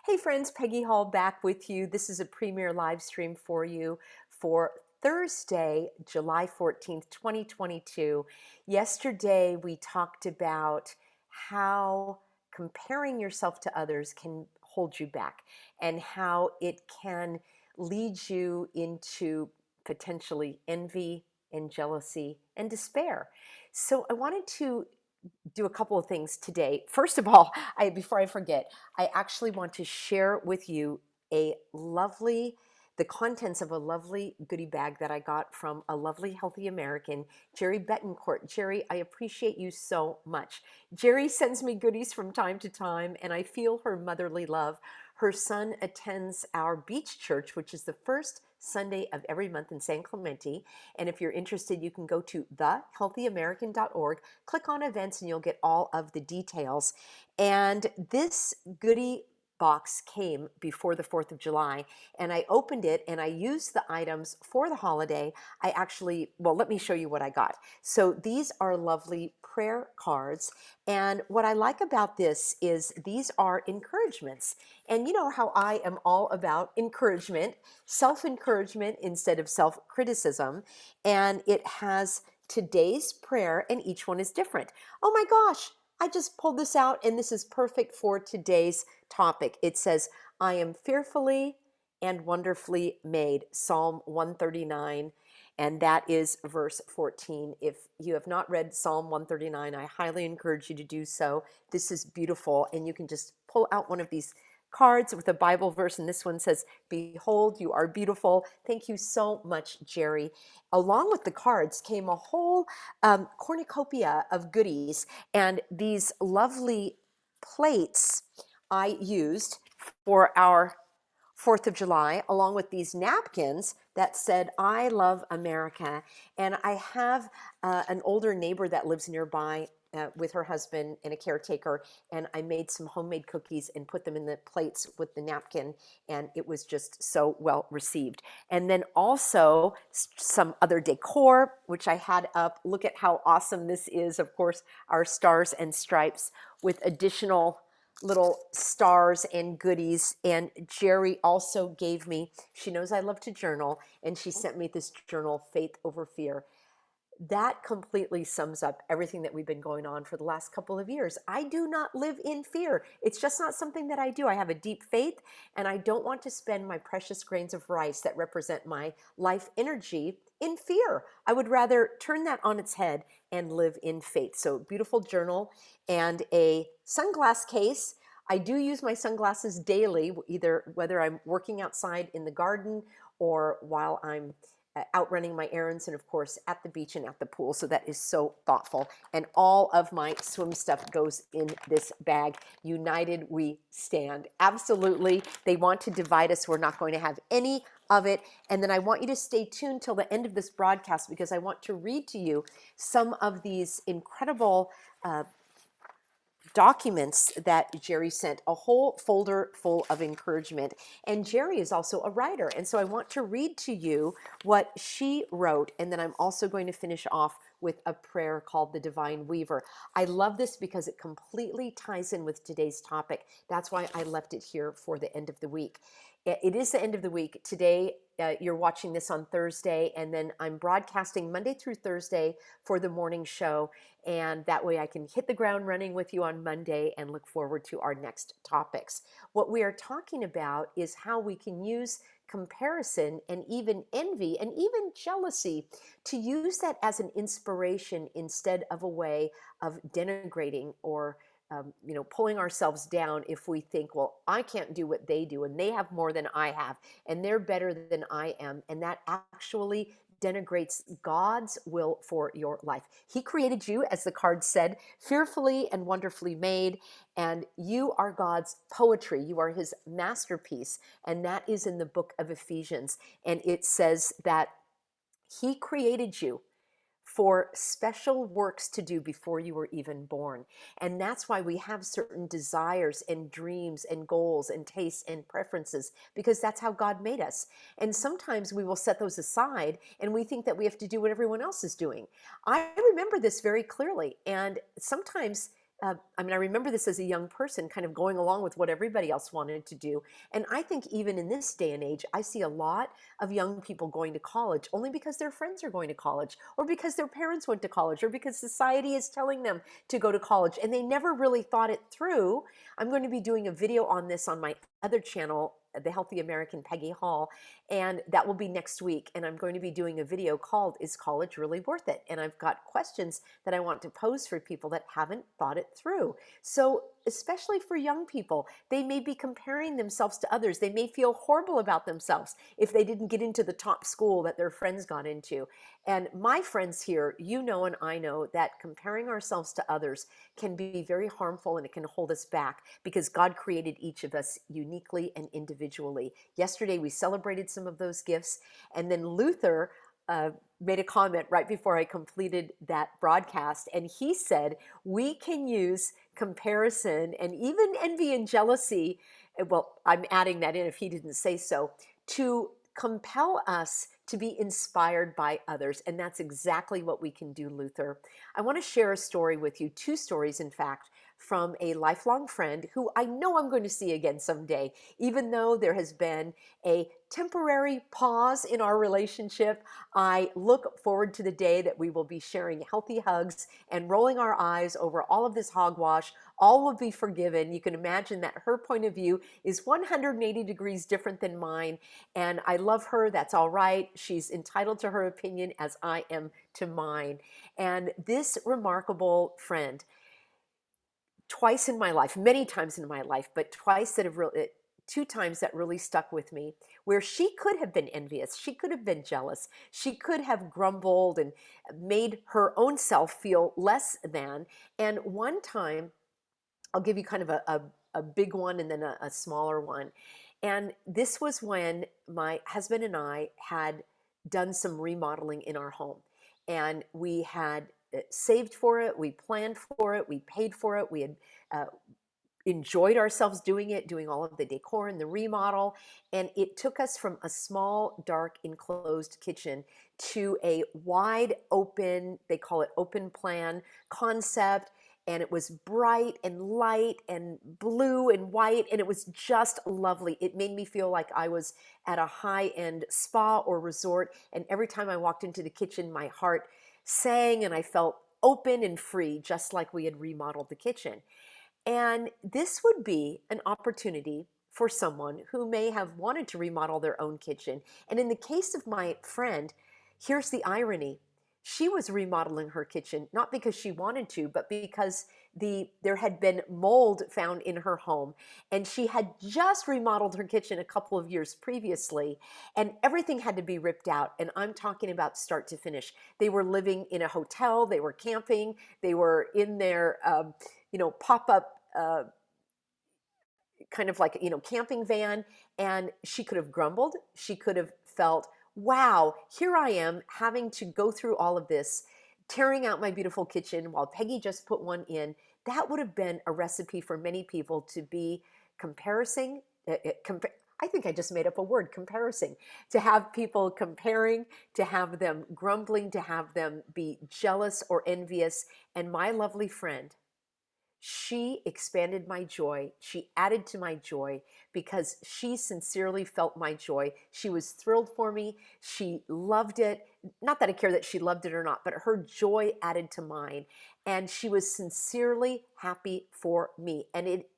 Hey friends, Peggy Hall back with you. This is a premiere live stream for you for Thursday, July 14th, 2022. Yesterday we talked about how comparing yourself to others can hold you back and how it can lead you into potentially envy and jealousy and despair. So I wanted to do a couple of things today. First of all, before I forget, I actually want to share with you a lovely the contents of a lovely goodie bag that I got from a lovely healthy American, Jerry Betancourt. Jerry, I appreciate you so much. Jerry sends me goodies from time to time, and I feel her motherly love. Her son attends our beach church, which is the first Sunday of every month in San Clemente. And if you're interested, you can go to thehealthyamerican.org, click on events, and you'll get all of the details. And this goodie box came before the 4th of July, and I opened it and I used the items for the holiday. Well, let me show you what I got. So these are lovely prayer cards. And what I like about this is these are encouragements. And you know how I am all about encouragement, self-encouragement instead of self-criticism. And it has today's prayer, and each one is different. Oh my gosh, I just pulled this out, and this is perfect for today's topic. It says, I am fearfully and wonderfully made, Psalm 139, and that is verse 14. If you have not read Psalm 139, I highly encourage you to do so. This is beautiful, and you can just pull out one of these cards with a Bible verse, and this one says, Behold, you are beautiful. Thank you so much, Jerry. Along with the cards came a whole cornucopia of goodies, and these lovely plates I used for our 4th of July, along with these napkins that said, I love America. And I have an older neighbor that lives nearby with her husband and a caretaker, and I made some homemade cookies and put them in the plates with the napkin, and it was just so well received. And then also some other decor, which I had up. Look at how awesome this is. Of course, our stars and stripes with additional little stars and goodies. And Jerry also gave me, she knows I love to journal, and she sent me this journal, Faith Over Fear. That completely sums up everything that we've been going on for the last couple of years. I do not live in fear. It's just not something that I do. I have a deep faith, and I don't want to spend my precious grains of rice that represent my life energy in fear. I would rather turn that on its head and live in faith. So, beautiful journal and a sunglass case. I do use my sunglasses daily, either whether I'm working outside in the garden or while I'm out running my errands, and of course at the beach and at the pool. So that is so thoughtful. And all of my swim stuff goes in this bag. United we stand. Absolutely. They want to divide us. We're not going to have any of it. And then I want you to stay tuned till the end of this broadcast, because I want to read to you some of these incredible documents that Jerry sent, a whole folder full of encouragement. And Jerry is also a writer. And so I want to read to you what she wrote. And then I'm also going to finish off with a prayer called the Divine Weaver. I love this because it completely ties in with today's topic. That's why I left it here for the end of the week. It is the end of the week. Today, you're watching this on Thursday, and then I'm broadcasting Monday through Thursday for the morning show. And that way I can hit the ground running with you on Monday and look forward to our next topics. What we are talking about is how we can use comparison and even envy and even jealousy to use that as an inspiration instead of a way of denigrating or pulling ourselves down if we think, well, I can't do what they do, and they have more than I have, and they're better than I am. And that actually denigrates God's will for your life. He created you, as the card said, fearfully and wonderfully made, and you are God's poetry. You are his masterpiece, and that is in the book of Ephesians. And it says that he created you for special works to do before you were even born. And that's why we have certain desires and dreams and goals and tastes and preferences, because that's how God made us. And sometimes we will set those aside and we think that we have to do what everyone else is doing. I remember this very clearly. And sometimes I mean, I remember this as a young person kind of going along with what everybody else wanted to do. And I think even in this day and age, I see a lot of young people going to college only because their friends are going to college, or because their parents went to college, or because society is telling them to go to college. And they never really thought it through. I'm going to be doing a video on this on my other channel, the Healthy American Peggy Hall, and that will be next week. And I'm going to be doing a video called "Is College Really Worth It?" And I've got questions that I want to pose for people that haven't thought it through. So especially for young people, they may be comparing themselves to others. They may feel horrible about themselves if they didn't get into the top school that their friends got into. And my friends here, you know, and I know that comparing ourselves to others can be very harmful, and it can hold us back, because God created each of us uniquely and individually. Yesterday, we celebrated some of those gifts. And then Luther made a comment right before I completed that broadcast. And he said, we can use comparison and even envy and jealousy. Well, I'm adding that in if he didn't say so, to compel us to be inspired by others. And that's exactly what we can do, Luther. I want to share a story with you, two stories, in fact, from a lifelong friend who I know I'm going to see again someday, even though there has been a temporary pause in our relationship. I look forward to the day that we will be sharing healthy hugs and rolling our eyes over all of this hogwash. All will be forgiven. You can imagine that her point of view is 180 degrees different than mine. And I love her. That's all right. She's entitled to her opinion, as I am to mine. And this remarkable friend, twice in my life, many times in my life, but twice that have really, two times that really stuck with me, where she could have been envious, she could have been jealous, she could have grumbled and made her own self feel less than. And one time, I'll give you kind of a big one and then a smaller one. And this was when my husband and I had done some remodeling in our home. And we had saved for it, we planned for it, we paid for it, we had uh, enjoyed ourselves doing it, doing all of the decor and the remodel. And it took us from a small, dark, enclosed kitchen to a wide open, they call it open plan concept. And it was bright and light and blue and white, and it was just lovely. It made me feel like I was at a high-end spa or resort. And every time I walked into the kitchen, my heart sang and I felt open and free, just like we had remodeled the kitchen. And this would be an opportunity for someone who may have wanted to remodel their own kitchen. And in the case of my friend, here's the irony. She was remodeling her kitchen not because she wanted to, but because there had been mold found in her home. And she had just remodeled her kitchen a couple of years previously, and everything had to be ripped out. And I'm talking about start to finish. They were living in a hotel, they were camping, they were in their pop-up kind of like, camping van. And she could have grumbled. She could have felt, wow, here I am having to go through all of this, tearing out my beautiful kitchen while Peggy just put one in. That would have been a recipe for many people to be comparing. I think I just made up a word, comparison, to have people comparing, to have them grumbling, to have them be jealous or envious. And my lovely friend, she expanded my joy. She added to my joy because she sincerely felt my joy. She was thrilled for me. She loved it. Not that I care that she loved it or not, but her joy added to mine. And she was sincerely happy for me. And it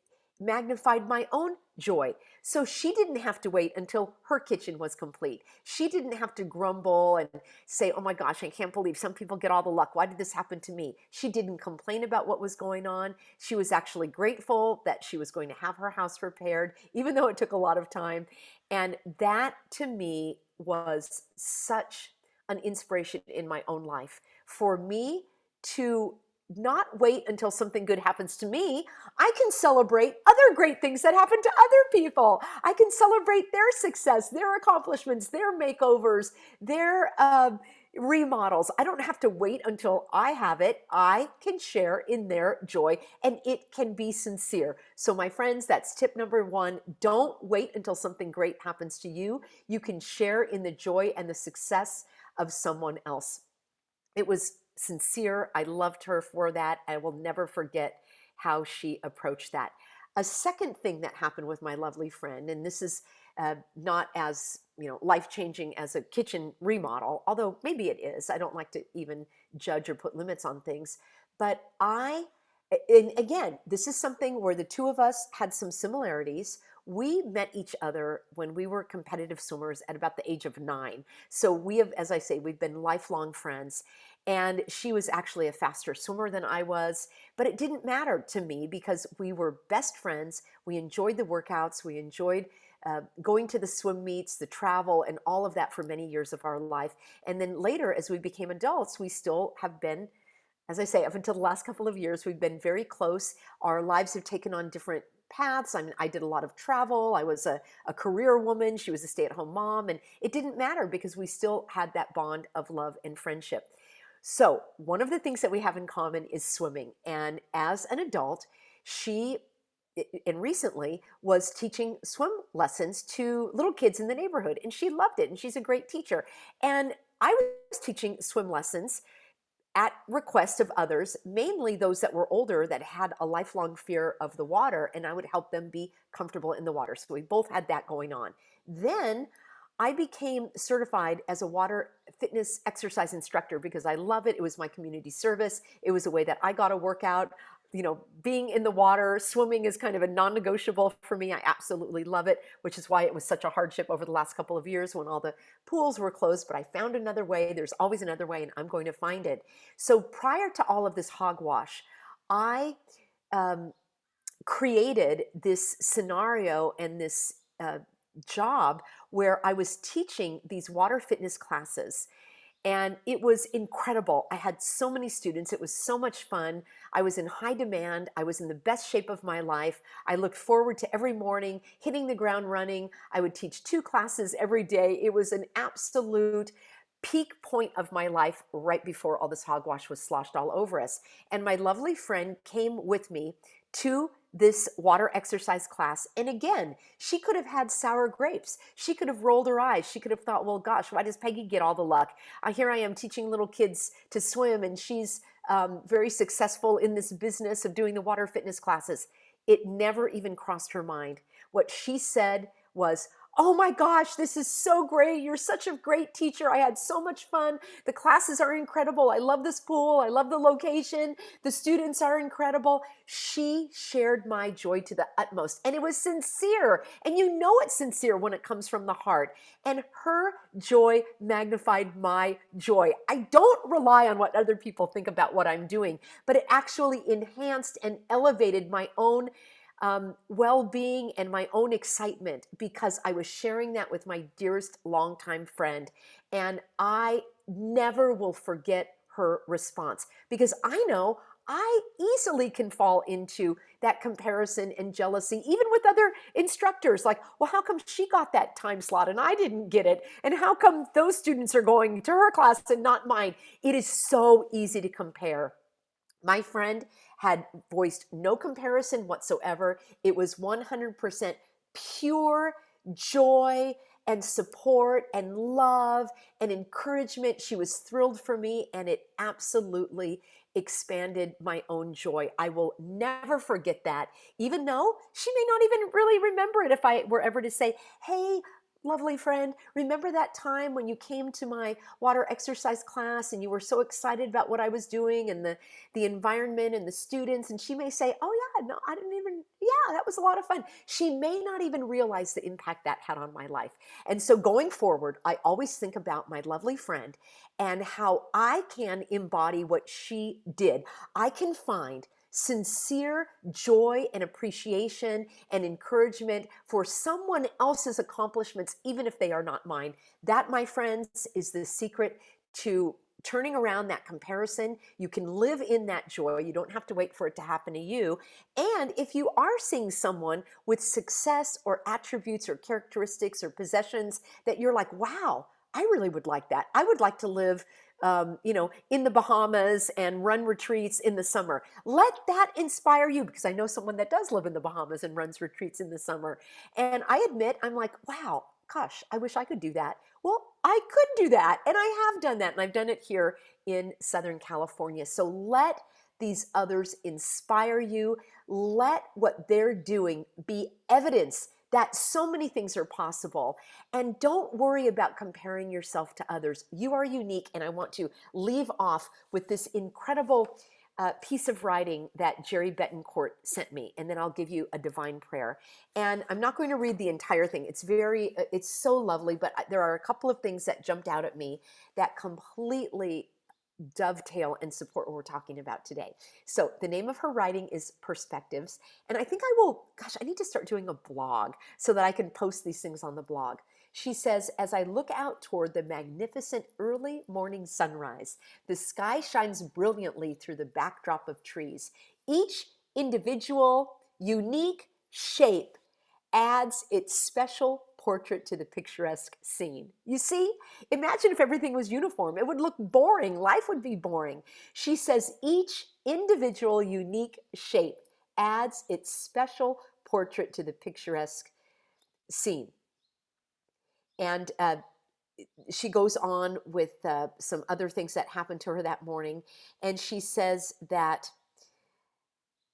magnified my own joy. So she didn't have to wait until her kitchen was complete. She didn't have to grumble and say, oh my gosh, I can't believe some people get all the luck. Why did this happen to me? She didn't complain about what was going on. She was actually grateful that she was going to have her house repaired, even though it took a lot of time. And that to me was such an inspiration in my own life. For me to not wait until something good happens to me. I can celebrate other great things that happen to other people. I can celebrate their success, their accomplishments, their makeovers, their remodels. I don't have to wait until I have it. I can share in their joy, and it can be sincere. So my friends, that's tip number one. Don't wait until something great happens to you. You can share in the joy and the success of someone else. It was sincere. I loved her for that. I will never forget. how she approached that. A second thing that happened with my lovely friend, and this is not as life-changing as a kitchen remodel, although maybe it is. I don't like to even judge or put limits on things. But and again, this is something where the two of us had some similarities. We met each other when we were competitive swimmers at about the age of 9. So we have, as I say, we've been lifelong friends. And she was actually a faster swimmer than I was, but it didn't matter to me because we were best friends. We enjoyed the workouts. We enjoyed going to the swim meets, the travel, and all of that for many years of our life. And then later, as we became adults, we still have been, as I say, up until the last couple of years, we've been very close. Our lives have taken on different paths. I mean, I did a lot of travel. I was a career woman. She was a stay-at-home mom. And it didn't matter because we still had that bond of love and friendship. So one of the things that we have in common is swimming. And as an adult, she and recently was teaching swim lessons to little kids in the neighborhood. And she loved it. And she's a great teacher. And I was teaching swim lessons at request of others, mainly those that were older that had a lifelong fear of the water, and I would help them be comfortable in the water. So we both had that going on. Then I became certified as a water fitness exercise instructor because I love it. It was my community service. It was a way that I got a workout. Being in the water, swimming is kind of a non-negotiable for me. I absolutely love it, which is why it was such a hardship over the last couple of years when all the pools were closed, but I found another way. There's always another way, and I'm going to find it. So prior to all of this hogwash, I created this scenario and this job where I was teaching these water fitness classes. And it was incredible. I had so many students. It was so much fun. I was in high demand. I was in the best shape of my life. I looked forward to every morning hitting the ground running. I would teach 2 classes every day. It was an absolute peak point of my life right before all this hogwash was sloshed all over us. And my lovely friend came with me to this water exercise class. And again, she could have had sour grapes. She could have rolled her eyes. She could have thought, well, gosh, why does Peggy get all the luck? Here I am teaching little kids to swim, and she's very successful in this business of doing the water fitness classes. It never even crossed her mind. What she said was, oh my gosh, this is so great. You're such a great teacher. I had so much fun. The classes are incredible. I love this pool. I love the location. The students are incredible. She shared my joy to the utmost, and it was sincere. And you know it's sincere when it comes from the heart. And her joy magnified my joy. I don't rely on what other people think about what I'm doing, but it actually enhanced and elevated my own well-being and my own excitement because I was sharing that with my dearest longtime friend. And I never will forget her response because I know I easily can fall into that comparison and jealousy, even with other instructors. Like, well, how come she got that time slot and I didn't get it? And how come those students are going to her class and not mine? It is so easy to compare. My friend had voiced no comparison whatsoever. It was 100% pure joy and support and love and encouragement. She was thrilled for me, and it absolutely expanded my own joy. I will never forget that, even though she may not even really remember it if I were ever to say, hey, lovely friend, remember that time when you came to my water exercise class and you were so excited about what I was doing and the environment and the students? And she may say, oh yeah, no, I didn't even, yeah, that was a lot of fun. She may not even realize the impact that had on my life. And so going forward, I always think about my lovely friend and how I can embody what she did. I can find sincere joy and appreciation and encouragement for someone else's accomplishments, even if they are not mine. That, my friends, is the secret to turning around that comparison. You can live in that joy. You don't have to wait for it to happen to you. And if you are seeing someone with success or attributes or characteristics or possessions that you're like, wow, I really would like that. I would like to live in the Bahamas and run retreats in the summer. Let that inspire you, because I know someone that does live in the Bahamas and runs retreats in the summer. And I admit, I'm like, wow, gosh, I wish I could do that. Well, I could do that. And I have done that. And I've done it here in Southern California. So let these others inspire you. Let what they're doing be evidence that so many things are possible. And don't worry about comparing yourself to others. You are unique. And I want to leave off with this incredible piece of writing that Jerry Betancourt sent me, and then I'll give you a divine prayer. And I'm not going to read the entire thing. It's so lovely, but there are a couple of things that jumped out at me that completely dovetail and support what we're talking about today. So the name of her writing is Perspectives. And I think I need to start doing a blog so that I can post these things on the blog. She says, as I look out toward the magnificent early morning sunrise, the sky shines brilliantly through the backdrop of trees. Each individual, unique shape adds its special portrait to the picturesque scene. You see, imagine if everything was uniform. It would look boring. Life would be boring. She says each individual unique shape adds its special portrait to the picturesque scene. And she goes on with some other things that happened to her that morning. And she says that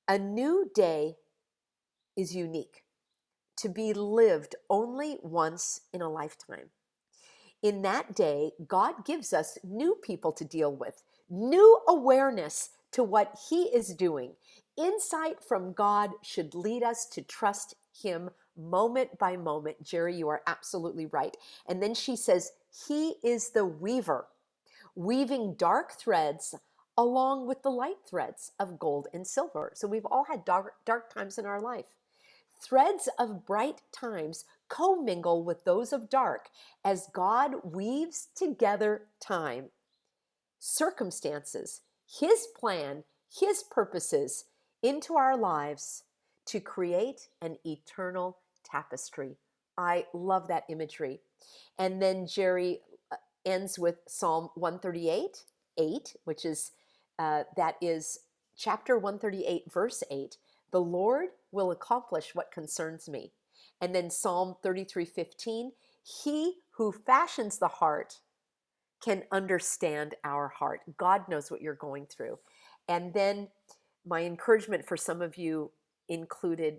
a new day is unique, to be lived only once in a lifetime. In that day, God gives us new people to deal with, new awareness to what He is doing. Insight from God should lead us to trust Him moment by moment. Jerry, you are absolutely right. And then she says, He is the weaver, weaving dark threads along with the light threads of gold and silver. So we've all had dark times in our life. Threads of bright times commingle with those of dark as God weaves together time, circumstances, His plan, His purposes into our lives to create an eternal tapestry. I love that imagery. And then Jerry ends with Psalm 138, 8, which is, that is chapter 138, verse 8. The Lord will accomplish what concerns me. And then Psalm 33:15, He who fashions the heart can understand our heart. God knows what you're going through. And then my encouragement for some of you included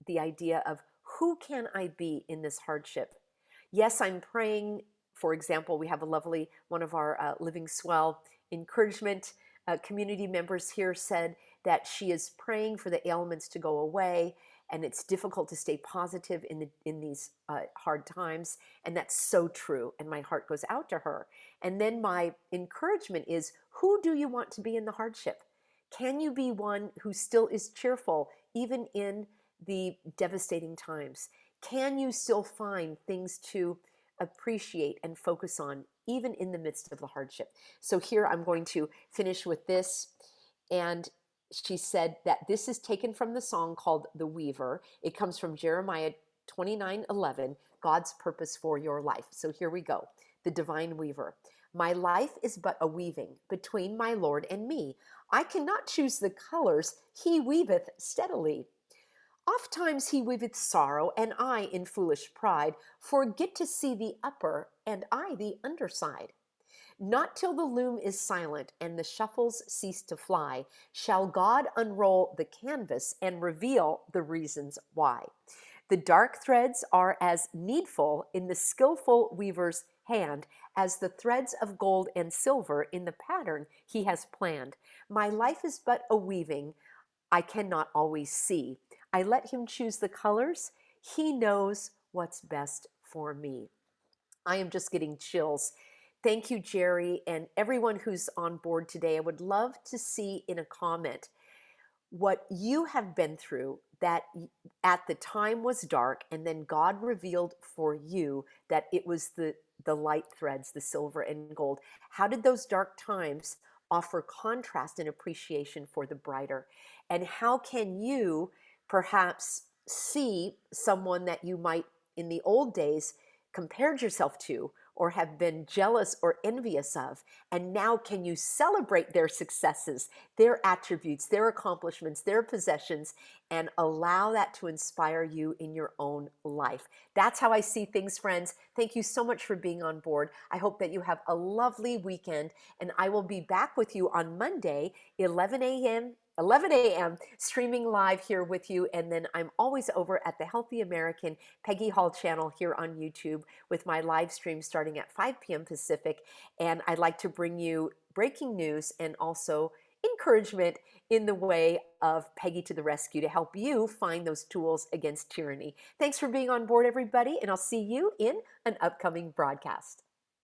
the idea of who can I be in this hardship? Yes, I'm praying. For example, we have a lovely, one of our Living Swell encouragement community members here said that she is praying for the ailments to go away, and it's difficult to stay positive in these hard times, and that's so true, and my heart goes out to her. And then my encouragement is, who do you want to be in the hardship? Can you be one who still is cheerful even in the devastating times? Can you still find things to appreciate and focus on even in the midst of the hardship? So here I'm going to finish with this. And she said that this is taken from the song called The Weaver. It comes from Jeremiah 29:11, God's purpose for your life. So here we go. The Divine Weaver. My life is but a weaving between my Lord and me. I cannot choose the colors. He weaveth steadily. Oft times he weaveth sorrow, and I, in foolish pride, forget to see the upper, and I the underside. Not till the loom is silent and the shuffles cease to fly shall God unroll the canvas and reveal the reasons why. The dark threads are as needful in the skillful weaver's hand as the threads of gold and silver in the pattern he has planned. My life is but a weaving I cannot always see. I let him choose the colors. He knows what's best for me. I am just getting chills. Thank you, Jerry, and everyone who's on board today. I would love to see in a comment what you have been through that at the time was dark, and then God revealed for you that it was the light threads, the silver and gold. How did those dark times offer contrast and appreciation for the brighter? And how can you perhaps see someone that you might in the old days compared yourself to, or have been jealous or envious of? And now can you celebrate their successes, their attributes, their accomplishments, their possessions, and allow that to inspire you in your own life? That's how I see things, friends. Thank you so much for being on board. I hope that you have a lovely weekend, and I will be back with you on Monday, 11 a.m., streaming live here with you. And then I'm always over at the Healthy American Peggy Hall channel here on YouTube with my live stream starting at 5 p.m. Pacific. And I'd like to bring you breaking news and also encouragement in the way of Peggy to the rescue to help you find those tools against tyranny. Thanks for being on board, everybody, and I'll see you in an upcoming broadcast.